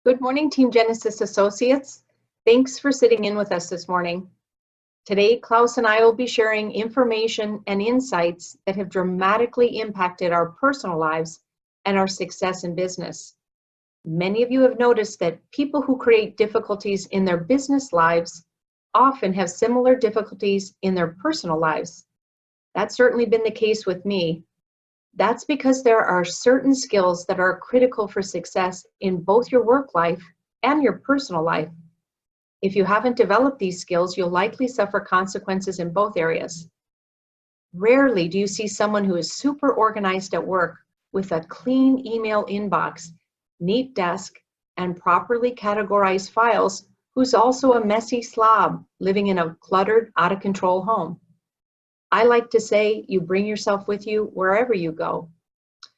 Good morning, Team Genesis Associates. Thanks for sitting in with us this morning. Today, Klaus and I will be sharing information and insights that have dramatically impacted our personal lives and our success in business. Many of you have noticed that people who create difficulties in their business lives often have similar difficulties in their personal lives. That's certainly been the case with me. That's because there are certain skills that are critical for success in both your work life and your personal life. If you haven't developed these skills, you'll likely suffer consequences in both areas. Rarely do you see someone who is super organized at work with a clean email inbox, neat desk, and properly categorized files who's also a messy slob living in a cluttered, out-of-control home. I like to say you bring yourself with you wherever you go.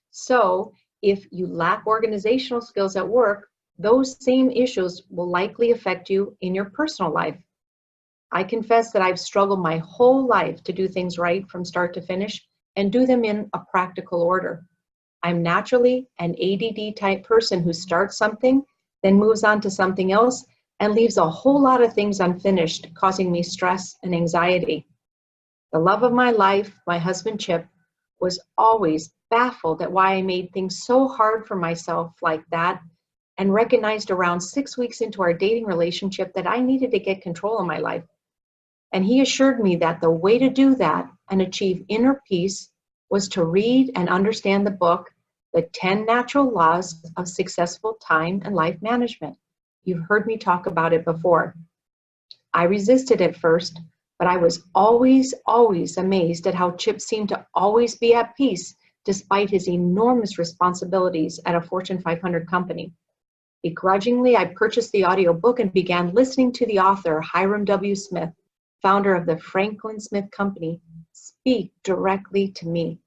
So if you lack organizational skills at work, those same issues will likely affect you in your personal life. I confess that I've struggled my whole life to do things right from start to finish and do them in a practical order. I'm naturally an ADD type person who starts something, then moves on to something else, and leaves a whole lot of things unfinished, causing me stress and anxiety. The love of my life, my husband Chip, was always baffled at why I made things so hard for myself like that, and recognized around 6 weeks into our dating relationship that I needed to get control of my life. And he assured me that the way to do that and achieve inner peace was to read and understand the book, The 10 Natural Laws of Successful Time and Life Management. You've heard me talk about it before. I resisted at first, but I was always amazed at how Chip seemed to always be at peace despite his enormous responsibilities at a Fortune 500 company. Begrudgingly, I purchased the audiobook and began listening to the author, Hiram W. Smith, founder of the Franklin Smith Company, speak directly to me.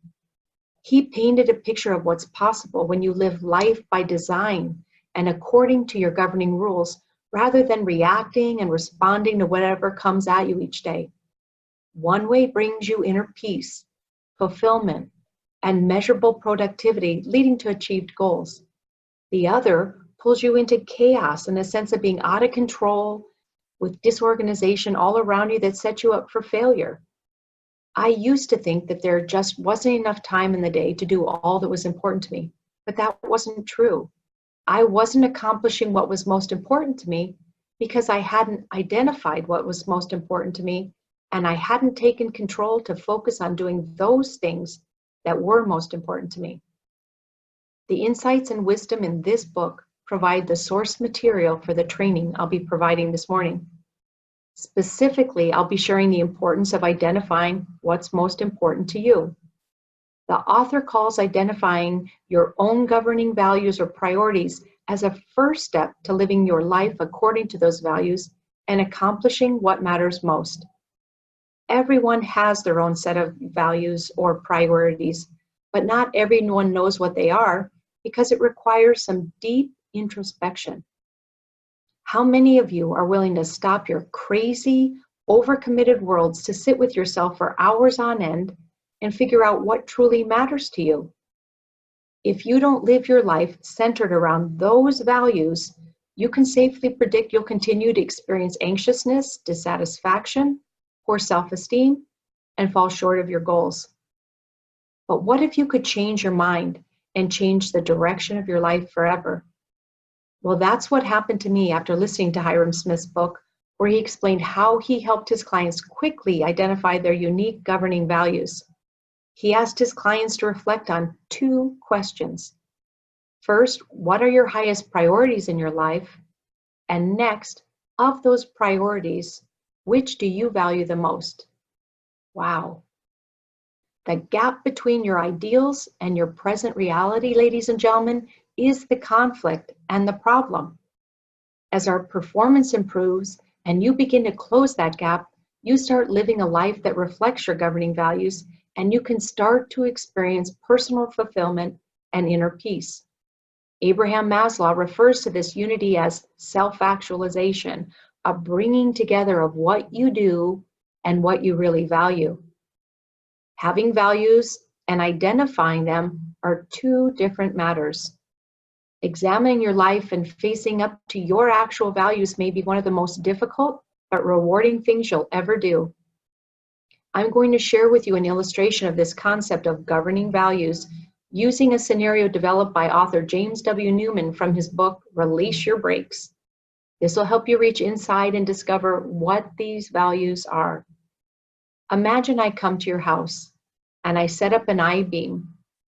He painted a picture of what's possible when you live life by design and according to your governing rules, rather than reacting and responding to whatever comes at you each day. One way brings you inner peace, fulfillment, and measurable productivity leading to achieved goals. The other pulls you into chaos and a sense of being out of control with disorganization all around you that sets you up for failure. I used to think that there just wasn't enough time in the day to do all that was important to me, but that wasn't true. I wasn't accomplishing what was most important to me because I hadn't identified what was most important to me, and I hadn't taken control to focus on doing those things that were most important to me. The insights and wisdom in this book provide the source material for the training I'll be providing this morning. Specifically, I'll be sharing the importance of identifying what's most important to you. The author calls identifying your own governing values or priorities as a first step to living your life according to those values and accomplishing what matters most. Everyone has their own set of values or priorities, but not everyone knows what they are because it requires some deep introspection. How many of you are willing to stop your crazy, overcommitted worlds to sit with yourself for hours on end and figure out what truly matters to you? If you don't live your life centered around those values, you can safely predict you'll continue to experience anxiousness, dissatisfaction, poor self-esteem, and fall short of your goals. But what if you could change your mind and change the direction of your life forever? Well, that's what happened to me after listening to Hiram Smith's book, where he explained how he helped his clients quickly identify their unique governing values. He asked his clients to reflect on 2 questions. First, what are your highest priorities in your life? And next, of those priorities, which do you value the most? Wow. The gap between your ideals and your present reality, ladies and gentlemen, is the conflict and the problem. As our performance improves and you begin to close that gap, you start living a life that reflects your governing values, and you can start to experience personal fulfillment and inner peace. Abraham Maslow refers to this unity as self-actualization, a bringing together of what you do and what you really value. Having values and identifying them are 2 different matters. Examining your life and facing up to your actual values may be one of the most difficult but rewarding things you'll ever do. I'm going to share with you an illustration of this concept of governing values using a scenario developed by author James W. Newman from his book, Release Your Brakes. This will help you reach inside and discover what these values are. Imagine I come to your house and I set up an I-beam,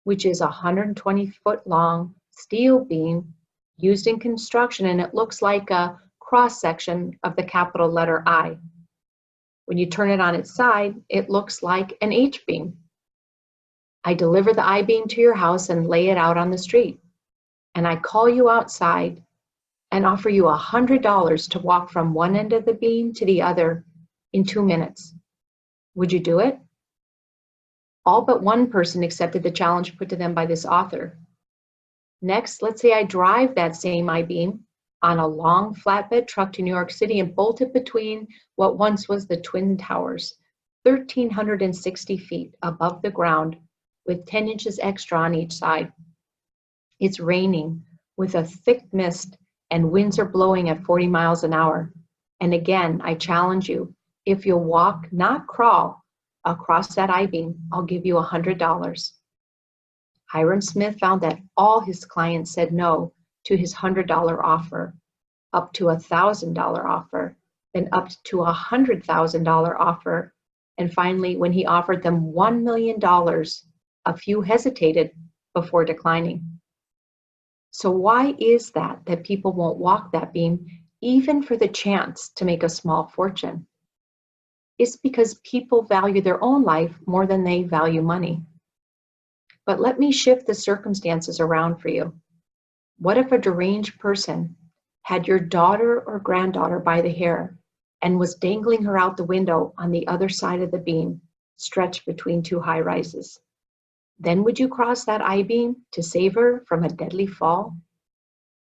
which is a 120-foot long steel beam used in construction, and it looks like a cross-section of the capital letter I. When you turn it on its side, it looks like an H-beam. I deliver the I-beam to your house and lay it out on the street. And I call you outside and offer you $100 to walk from one end of the beam to the other in 2 minutes. Would you do it? All but one person accepted the challenge put to them by this author. Next, let's say I drive that same I-beam on a long flatbed truck to New York City and bolt it between what once was the Twin Towers, 1,360 feet above the ground, with 10 inches extra on each side. It's raining with a thick mist and winds are blowing at 40 miles an hour. And again, I challenge you, if you'll walk, not crawl, across that I-beam, I'll give you $100. Hiram Smith found that all his clients said no to his $100 offer, up to $1,000 offer, then up to a $100,000 offer, and finally, when he offered them $1 million, a few hesitated before declining. So why is that people won't walk that beam, even for the chance to make a small fortune? It's because people value their own life more than they value money. But let me shift the circumstances around for you. What if a deranged person had your daughter or granddaughter by the hair and was dangling her out the window on the other side of the beam, stretched between two high rises? Then would you cross that I-beam to save her from a deadly fall?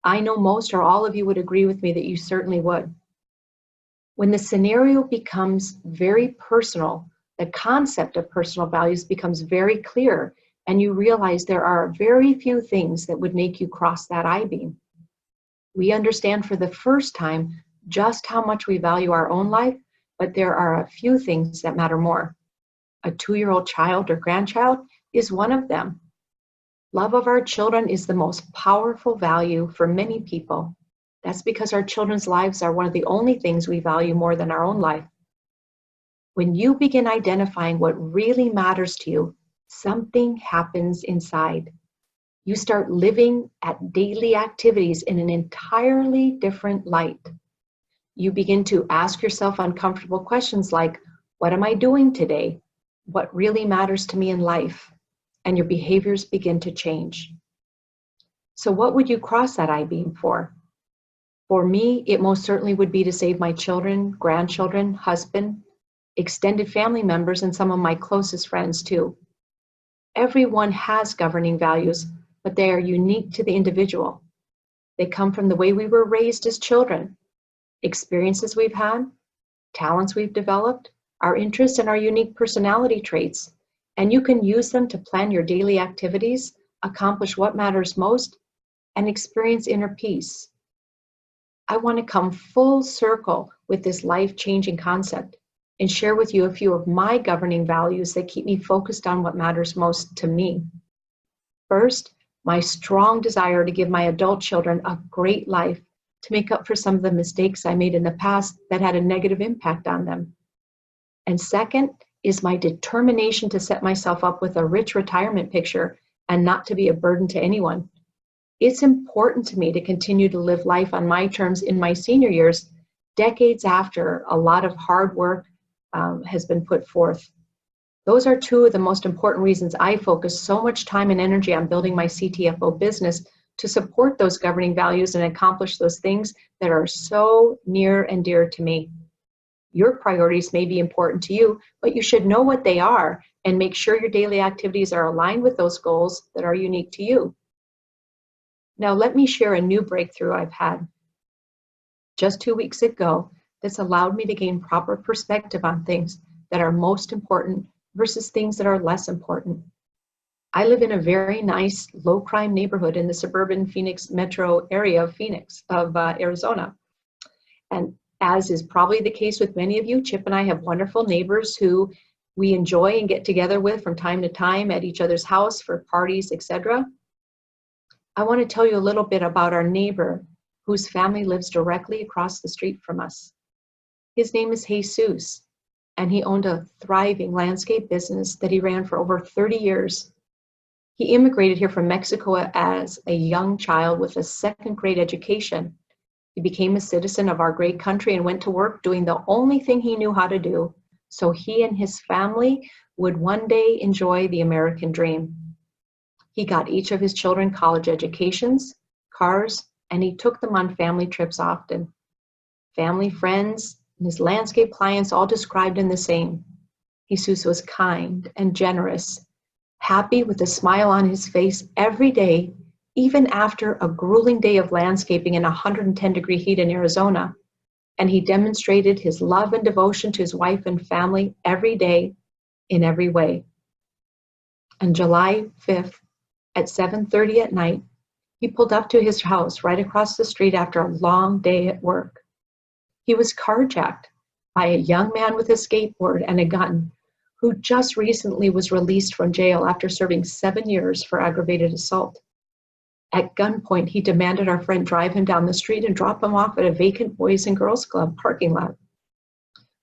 I know most or all of you would agree with me that you certainly would. When the scenario becomes very personal, the concept of personal values becomes very clear, and you realize there are very few things that would make you cross that I-beam. We understand for the first time just how much we value our own life, but there are a few things that matter more. A 2-year-old child or grandchild is one of them. Love of our children is the most powerful value for many people. That's because our children's lives are one of the only things we value more than our own life. When you begin identifying what really matters to you, something happens inside. You start living at daily activities in an entirely different light. You begin to ask yourself uncomfortable questions like, what am I doing today? What really matters to me in life? And your behaviors begin to change. So what would you cross that I-beam for? For me, it most certainly would be to save my children, grandchildren, husband, extended family members, and some of my closest friends too. Everyone has governing values, but they are unique to the individual. They come from the way we were raised as children, experiences we've had, talents we've developed, our interests and our unique personality traits, and you can use them to plan your daily activities, accomplish what matters most, and experience inner peace. I want to come full circle with this life-changing concept and share with you a few of my governing values that keep me focused on what matters most to me. First, my strong desire to give my adult children a great life to make up for some of the mistakes I made in the past that had a negative impact on them. And second is my determination to set myself up with a rich retirement picture and not to be a burden to anyone. It's important to me to continue to live life on my terms in my senior years, decades after a lot of hard work has been put forth. Those are two of the most important reasons I focus so much time and energy on building my CTFO business to support those governing values and accomplish those things that are so near and dear to me. Your priorities may be important to you, but you should know what they are and make sure your daily activities are aligned with those goals that are unique to you. Now, let me share a new breakthrough I've had just 2 weeks ago that's allowed me to gain proper perspective on things that are most important versus things that are less important. I live in a very nice, low-crime neighborhood in the suburban Phoenix metro area of Arizona. And as is probably the case with many of you, Chip and I have wonderful neighbors who we enjoy and get together with from time to time at each other's house for parties, etc. I want to tell you a little bit about our neighbor whose family lives directly across the street from us. His name is Jesus, and he owned a thriving landscape business that he ran for over 30 years. He immigrated here from Mexico as a young child with a second-grade education. He became a citizen of our great country and went to work doing the only thing he knew how to do, so he and his family would one day enjoy the American dream. He got each of his children college educations, cars, and he took them on family trips often. Family, friends, and his landscape clients all described him the same. Jesus was kind and generous, happy with a smile on his face every day, even after a grueling day of landscaping in 110-degree heat in Arizona. And he demonstrated his love and devotion to his wife and family every day in every way. On July 5th at 7:30 at night, he pulled up to his house right across the street after a long day at work. He was carjacked by a young man with a skateboard and a gun who just recently was released from jail after serving 7 years for aggravated assault. At gunpoint, he demanded our friend drive him down the street and drop him off at a vacant Boys and Girls Club parking lot.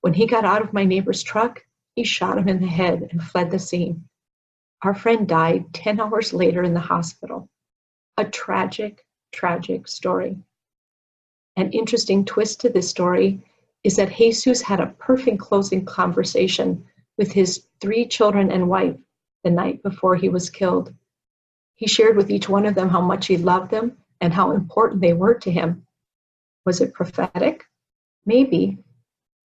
When he got out of my neighbor's truck, he shot him in the head and fled the scene. Our friend died 10 hours later in the hospital. A tragic, tragic story. An interesting twist to this story is that Jesus had a perfect closing conversation with his 3 children and wife the night before he was killed. He shared with each one of them how much he loved them and how important they were to him. Was it prophetic? Maybe.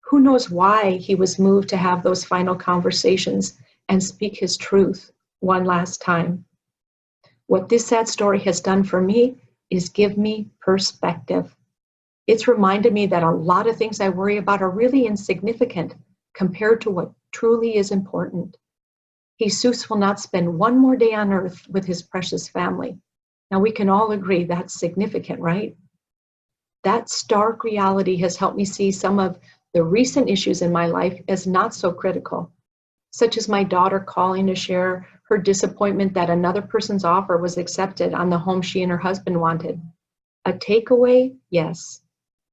Who knows why he was moved to have those final conversations and speak his truth one last time. What this sad story has done for me is give me perspective. It's reminded me that a lot of things I worry about are really insignificant compared to what truly is important. Jesus will not spend one more day on earth with his precious family. Now we can all agree that's significant, right? That stark reality has helped me see some of the recent issues in my life as not so critical, such as my daughter calling to share her disappointment that another person's offer was accepted on the home she and her husband wanted. A takeaway? Yes.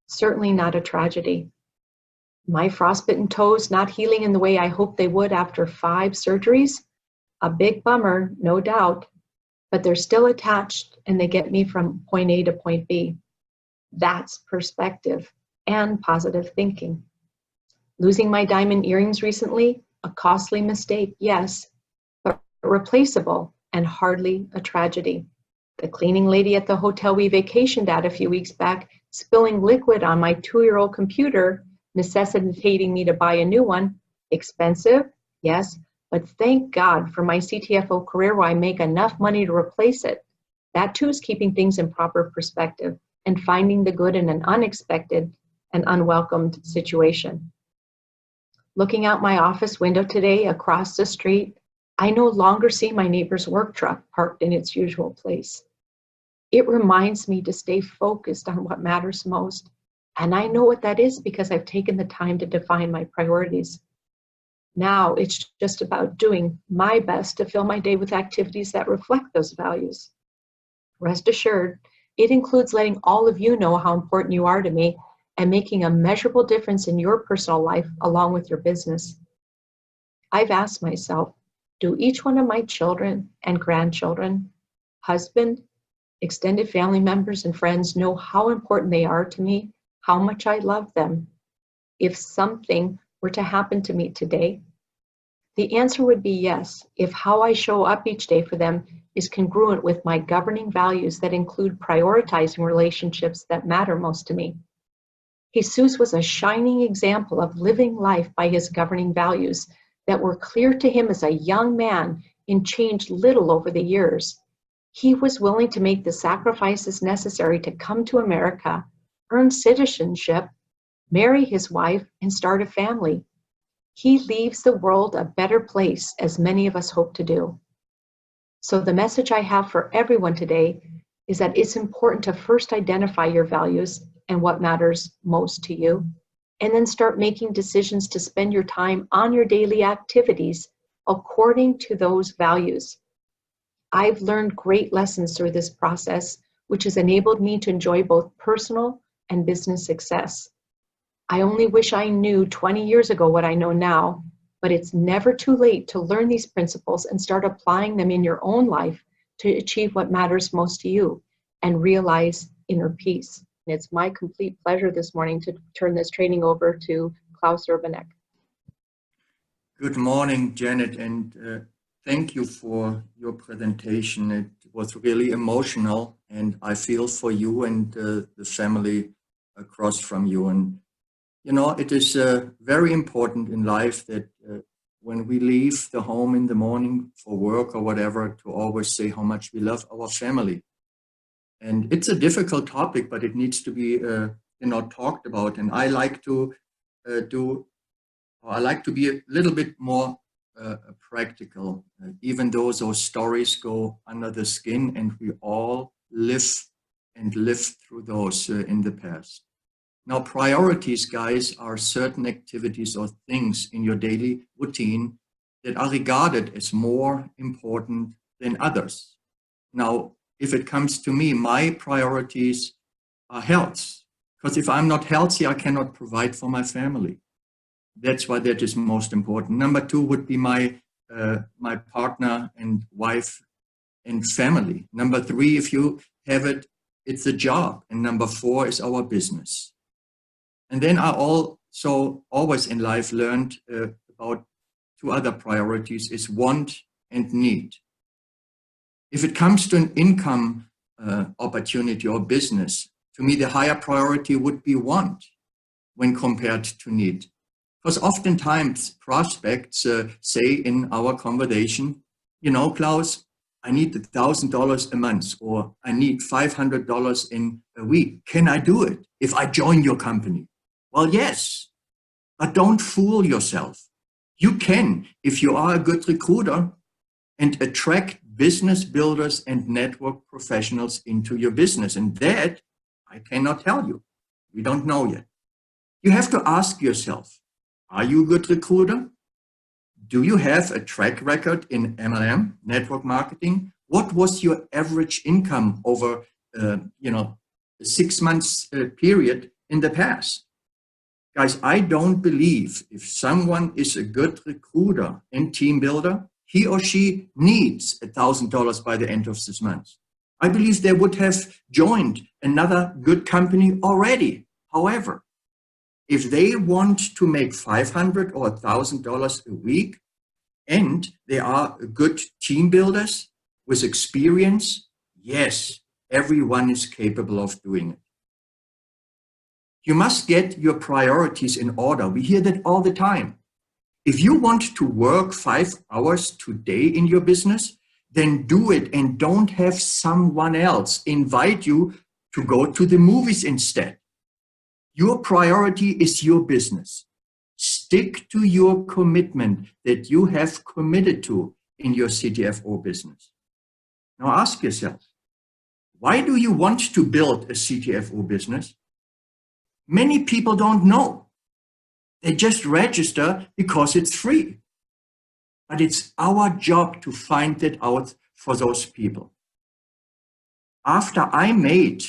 Certainly not a tragedy. My frostbitten toes not healing in the way I hoped they would after 5 surgeries? A big bummer, no doubt, but they're still attached and they get me from point A to point B. That's perspective and positive thinking. Losing my diamond earrings recently, a costly mistake, yes, but replaceable and hardly a tragedy. The cleaning lady at the hotel we vacationed at a few weeks back spilling liquid on my 2-year-old computer, necessitating me to buy a new one. Expensive, yes, but thank God for my CTFO career where I make enough money to replace it. That too is keeping things in proper perspective and finding the good in an unexpected and unwelcomed situation. Looking out my office window today across the street, I no longer see my neighbor's work truck parked in its usual place. It reminds me to stay focused on what matters most. And I know what that is because I've taken the time to define my priorities. Now it's just about doing my best to fill my day with activities that reflect those values. Rest assured, it includes letting all of you know how important you are to me and making a measurable difference in your personal life along with your business. I've asked myself, do each one of my children and grandchildren, husband, extended family members and friends know how important they are to me, how much I love them? If something were to happen to me today, the answer would be yes, if how I show up each day for them is congruent with my governing values that include prioritizing relationships that matter most to me. Jesus was a shining example of living life by his governing values that were clear to him as a young man and changed little over the years. He was willing to make the sacrifices necessary to come to America, earn citizenship, marry his wife, and start a family. He leaves the world a better place, as many of us hope to do. So the message I have for everyone today is that it's important to first identify your values and what matters most to you, and then start making decisions to spend your time on your daily activities according to those values. I've learned great lessons through this process, which has enabled me to enjoy both personal and business success. I only wish I knew 20 years ago what I know now, but it's never too late to learn these principles and start applying them in your own life to achieve what matters most to you and realize inner peace. And it's my complete pleasure this morning to turn this training over to Klaus Urbanek. Good morning, Janet, and thank you for your presentation. It was really emotional, and I feel for you and the family across from you. And you know, it is very important in life that when we leave the home in the morning for work or whatever, to always say how much we love our family. And it's a difficult topic, but it needs to be, talked about. And I like to be a little bit more practical, even though those stories go under the skin, and we all live through those in the past. Now, priorities, guys, are certain activities or things in your daily routine that are regarded as more important than others. Now, if it comes to me, my priorities are health, because if I'm not healthy, I cannot provide for my family. That's why that is most important. Number two would be my partner and wife and family. Number three, if you have it, it's a job. And number four is our business. And then I also always in life learned about two other priorities, is want and need. If it comes to an income opportunity or business, to me the higher priority would be want when compared to need. Because oftentimes prospects say in our conversation, you know, Klaus, I need $1,000 a month, or I need $500 in a week. Can I do it if I join your company? Well, yes, but don't fool yourself. You can if you are a good recruiter and attract business builders and network professionals into your business. And that I cannot tell you. We don't know yet. You have to ask yourself, are you a good recruiter? Do you have a track record in MLM, network marketing? What was your average income over, a 6 months period in the past? Guys, I don't believe if someone is a good recruiter and team builder, he or she needs $1,000 by the end of this month. I believe they would have joined another good company already. However, if they want to make $500 or $1,000 a week, and they are good team builders with experience, yes, everyone is capable of doing it. You must get your priorities in order. We hear that all the time. If you want to work 5 hours today in your business, then do it, and don't have someone else invite you to go to the movies instead. Your priority is your business. Stick to your commitment that you have committed to in your CTFO business. Now ask yourself, why do you want to build a CTFO business? Many people don't know. They just register because it's free. But it's our job to find that out for those people. After I made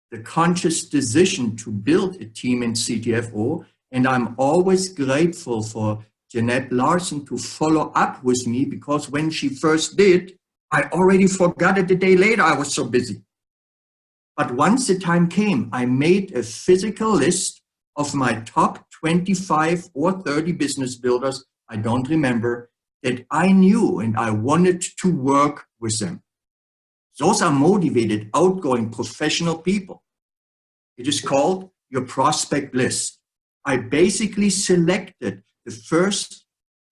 the conscious decision to build a team in CTFO, and I'm always grateful for Jeanette Larson to follow up with me, because when she first did, I already forgot it the day later. I was so busy. But once the time came, I made a physical list of my top 25 or 30 business builders, I don't remember, that I knew and I wanted to work with them. Those are motivated, outgoing, professional people. It is called your prospect list. I basically selected the first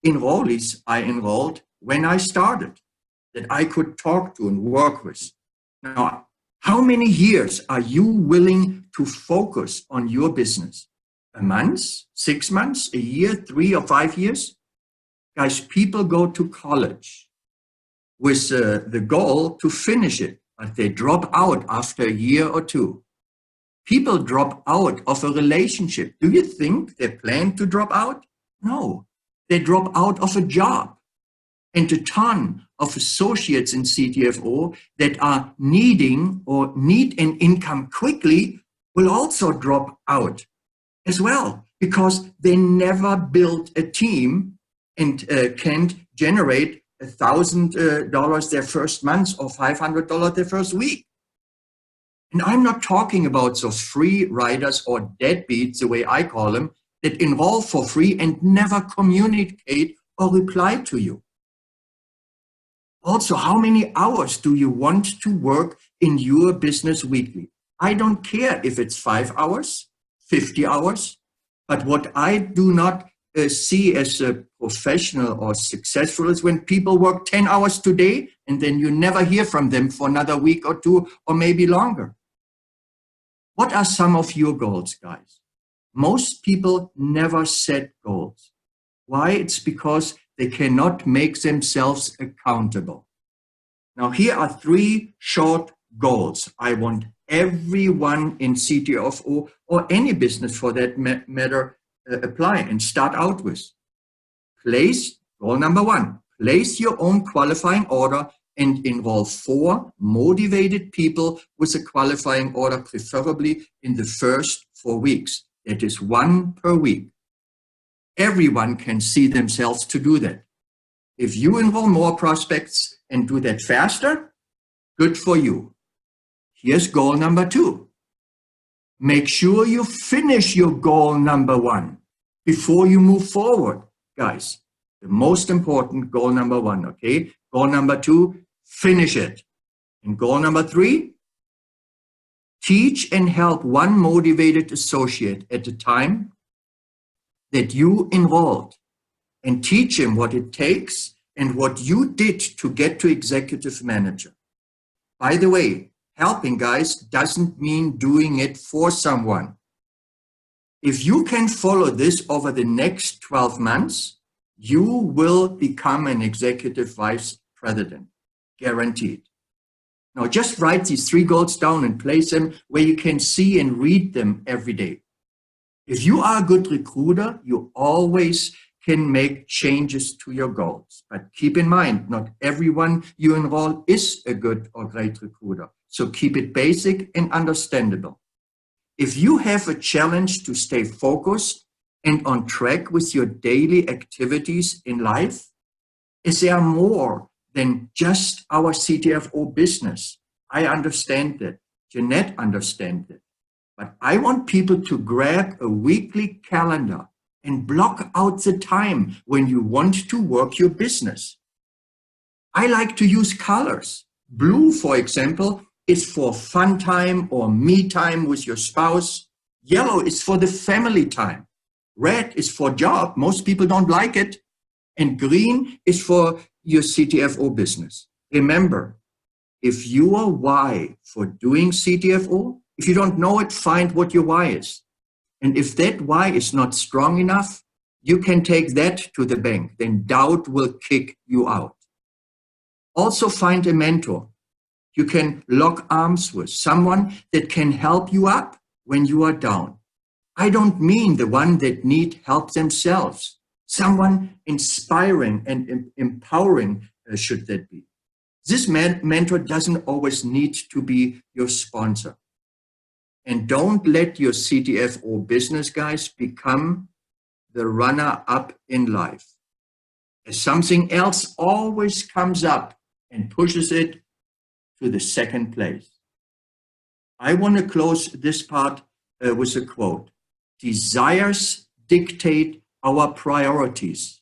enrollees I enrolled when I started that I could talk to and work with. Now, how many years are you willing to focus on your business? A month, 6 months, a year, 3 or 5 years? Guys, people go to college. with the goal to finish it, but they drop out after a year or two. People drop out of a relationship. Do you think they plan to drop out? No, they drop out of a job. And a ton of associates in CTFO that are needing or need an income quickly will also drop out as well, because they never built a team and can't generate $1,000 their first month or $500 their first week. And I'm not talking about those free riders or deadbeats, the way I call them, that enroll for free and never communicate or reply to you. Also, how many hours do you want to work in your business weekly? I don't care if it's 5 hours, 50 hours, but what I do not see as a professional or successful is when people work 10 hours today and then you never hear from them for another week or two or maybe longer. What are some of your goals, guys? Most people never set goals. Why? It's because they cannot make themselves accountable. Now, here are 3 short goals I want everyone in CTFO or any business for that matter apply and start out with. Goal number 1, place your own qualifying order and enroll 4 motivated people with a qualifying order, preferably in the first 4 weeks. That is 1 per week. Everyone can see themselves to do that. If you enroll more prospects and do that faster, good for you. Here's goal number 2. Make sure you finish your goal number 1 before you move forward, guys. The most important goal number 1, okay? Goal number 2, finish it. And goal number 3, teach and help 1 motivated associate at a time that you enrolled, and teach him what it takes and what you did to get to executive manager. By the way, helping, guys, doesn't mean doing it for someone. If you can follow this over the next 12 months, you will become an executive vice president, guaranteed. Now, just write these 3 goals down and place them where you can see and read them every day. If you are a good recruiter, you always can make changes to your goals. But keep in mind, not everyone you enroll is a good or great recruiter. So keep it basic and understandable. If you have a challenge to stay focused and on track with your daily activities in life, is there more than just our CTFO business? I understand that. Jeanette understands that. But I want people to grab a weekly calendar and block out the time when you want to work your business. I like to use colors. Blue, for example, is for fun time or me time with your spouse. Yellow is for the family time. Red is for job. Most people don't like it. And green is for your CTFO business. Remember, if your why for doing CTFO, if you don't know it, find what your why is. And if that why is not strong enough, you can take that to the bank. Then doubt will kick you out. Also find a mentor. You can lock arms with someone that can help you up when you are down. I don't mean the one that need help themselves. Someone inspiring and empowering should that be. This mentor doesn't always need to be your sponsor. And don't let your CTFO business, guys, become the runner-up in life. As something else always comes up and pushes it to the second place. I want to close this part with a quote. Desires dictate our priorities.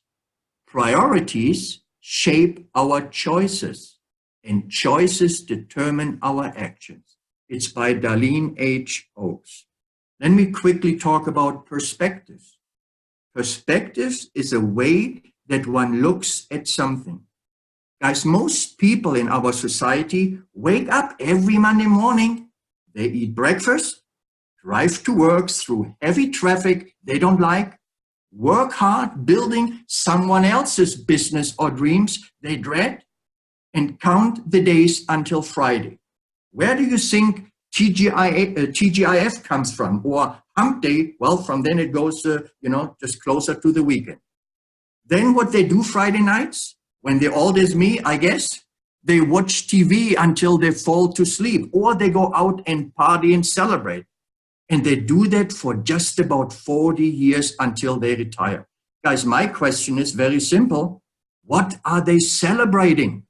Priorities shape our choices, and choices determine our actions. It's by Darlene H. Oaks. Let me quickly talk about perspectives. Perspectives is a way that one looks at something. Guys, most people in our society wake up every Monday morning. They eat breakfast, drive to work through heavy traffic they don't like, work hard building someone else's business or dreams they dread, and count the days until Friday. Where do you think TGIF comes from? Or hump day? Well, from then it goes, just closer to the weekend. Then what they do Friday nights, when they're old as me, I guess, they watch TV until they fall to sleep, or they go out and party and celebrate. And they do that for just about 40 years until they retire. Guys, my question is very simple. What are they celebrating?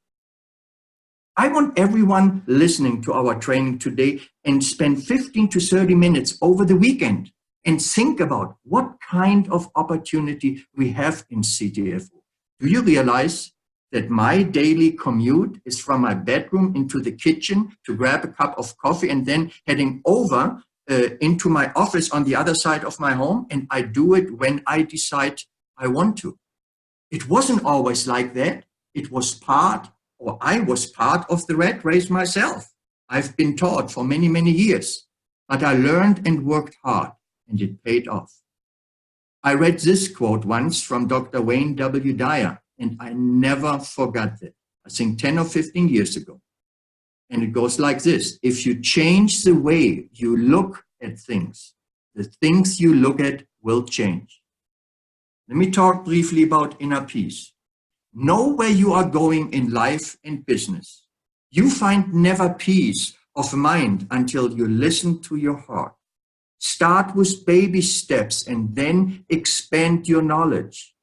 I want everyone listening to our training today and spend 15 to 30 minutes over the weekend and think about what kind of opportunity we have in CTFO. Do you realize that my daily commute is from my bedroom into the kitchen to grab a cup of coffee and then heading over into my office on the other side of my home, and I do it when I decide I want to. It wasn't always like that. It was I was part of the rat race myself. I've been taught for many, many years, but I learned and worked hard, and it paid off. I read this quote once from Dr. Wayne W. Dyer, and I never forgot it. I think 10 or 15 years ago. And it goes like this. If you change the way you look at things, the things you look at will change. Let me talk briefly about inner peace. Know where you are going in life and business. You find never peace of mind until you listen to your heart. Start with baby steps and then expand your knowledge.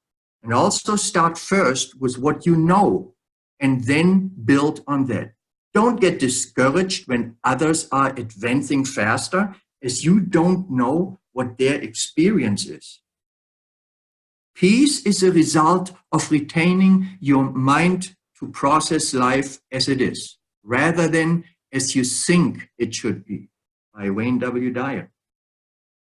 And also start first with what you know and then build on that. Don't get discouraged when others are advancing faster, as you don't know what their experience is. Peace is a result of retaining your mind to process life as it is, rather than as you think it should be, by Wayne W. Dyer.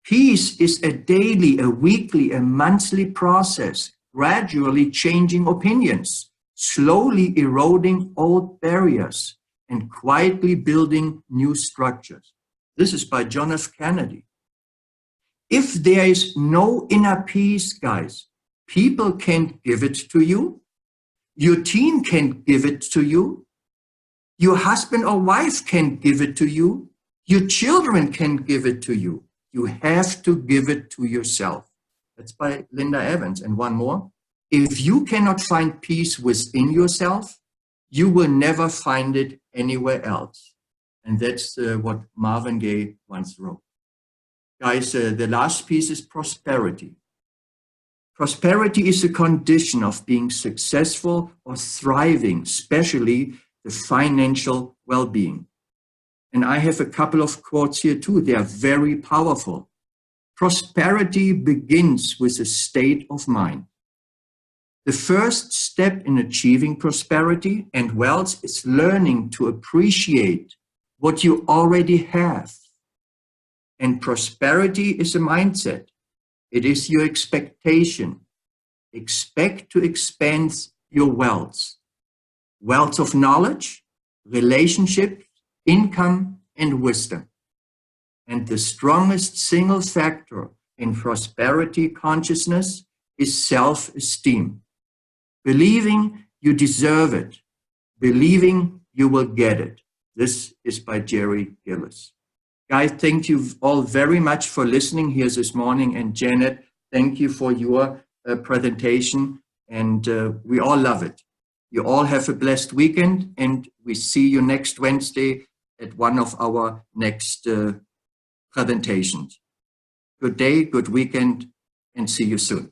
Peace is a daily, a weekly, a monthly process, gradually changing opinions, slowly eroding old barriers, and quietly building new structures. This is by John F. Kennedy. If there is no inner peace, guys, people can't give it to you. Your team can't give it to you. Your husband or wife can't give it to you. Your children can't give it to you. You have to give it to yourself. That's by Linda Evans. And one more. If you cannot find peace within yourself, you will never find it anywhere else. And that's what Marvin Gaye once wrote. Guys, the last piece is prosperity. Prosperity is a condition of being successful or thriving, especially the financial well-being. And I have a couple of quotes here too. They are very powerful. Prosperity begins with a state of mind. The first step in achieving prosperity and wealth is learning to appreciate what you already have. And prosperity is a mindset. It is your expectation. Expect to expand your wealth. Wealth of knowledge, relationships, income, and wisdom. And the strongest single factor in prosperity consciousness is self-esteem. Believing you deserve it. Believing you will get it. This is by Jerry Gillis. Guys, thank you all very much for listening here this morning. And Janet, thank you for your presentation. And we all love it. You all have a blessed weekend. And we see you next Wednesday at one of our next presentations. Good day, good weekend, and see you soon.